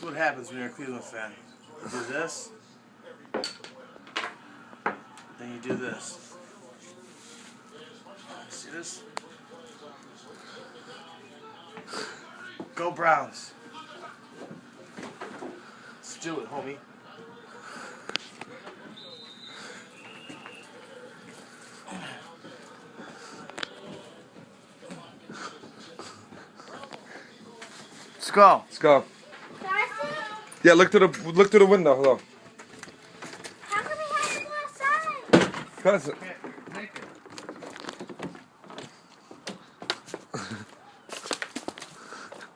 is what happens when you're a Cleveland fan. You do this, then you do this. See this? Go Browns. Let's do it, homie. Let's go. Let's go. Yeah, look through the window. Hello. How come we have to go outside? Cause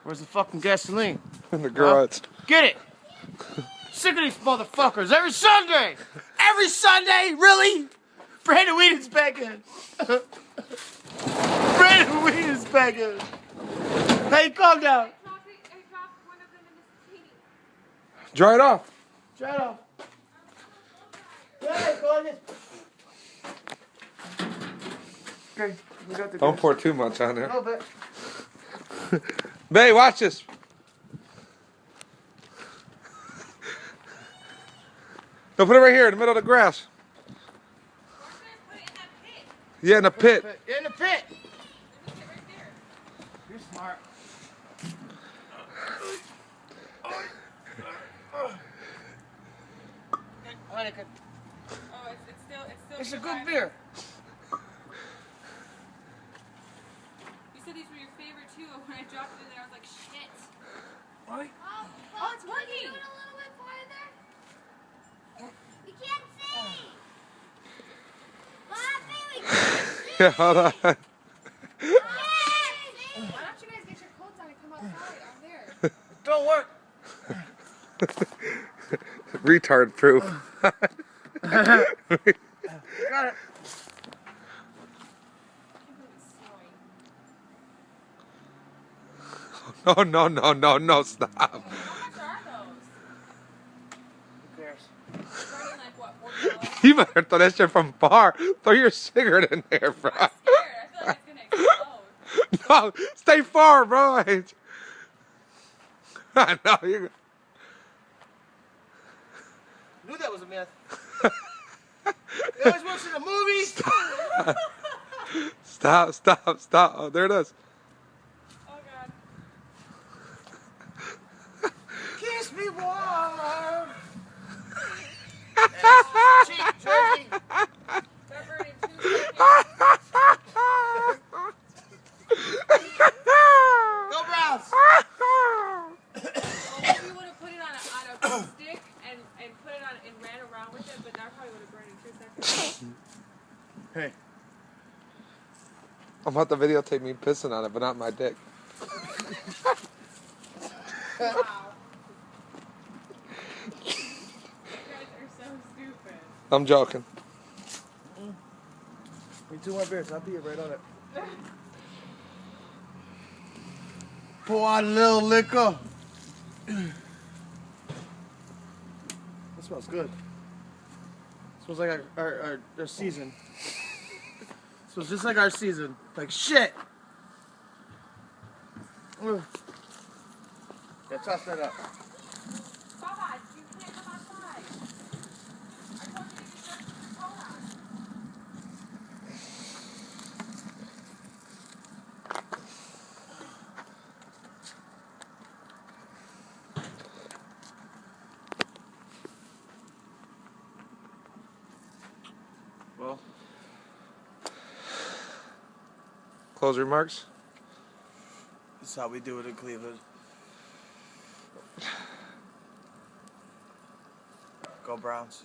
Where's the fucking gasoline? in the garage. Get it! Sick of these motherfuckers every Sunday! Every Sunday? Really? Brandon Whedon's back in. Brandon Whedon's back in. Hey, calm down. Dry it off. Dry it off. Hey, go on this. Okay, we got the Don't pour too much on A there. little bit. Babe, watch this. No, put it right here in the middle of the grass. Yeah, in the pit. In the pit. You're smart. Heineken. Oh, it's still. It's a good beer. You said these were your favorite too. When I dropped it in there, I was like, shit. What? Oh, it's working. Do it a little bit farther. We can't see. Bobby, we can't see. Yeah, hold on. We can't see. Why don't you guys get your coats on and come outside out there? Don't work. Retard proof. Got it. No, stop. How much are those? Who cares? Starting like what, $40? You better throw that shit from far. Throw your cigarette in there, bro. I'm scared. I feel like it's gonna explode. No, stay far, bro. I know you. Knew that was a myth. You always watching a movie? Stop. Oh, there it is. Oh god. Kiss me warm. That's cheap, Jersey. That burned in 2 seconds. Go Browns. Well, maybe we would have put it on a stick and put it on and ran around with it, but that probably would have burned in 2 seconds. Hey. I'm about to videotape me pissing on it, but not my dick. Wow. You guys are so stupid. I'm joking. Need 2 more beers. I'll be right on it. Pour out a little liquor. That smells good. Smells like our season. Smells just like our season. Like shit. Ugh. Yeah, toss that up. Baba, you can't come outside. I told you to get your coat on. Well, Close remarks. this is how we do it in Cleveland. Go Browns.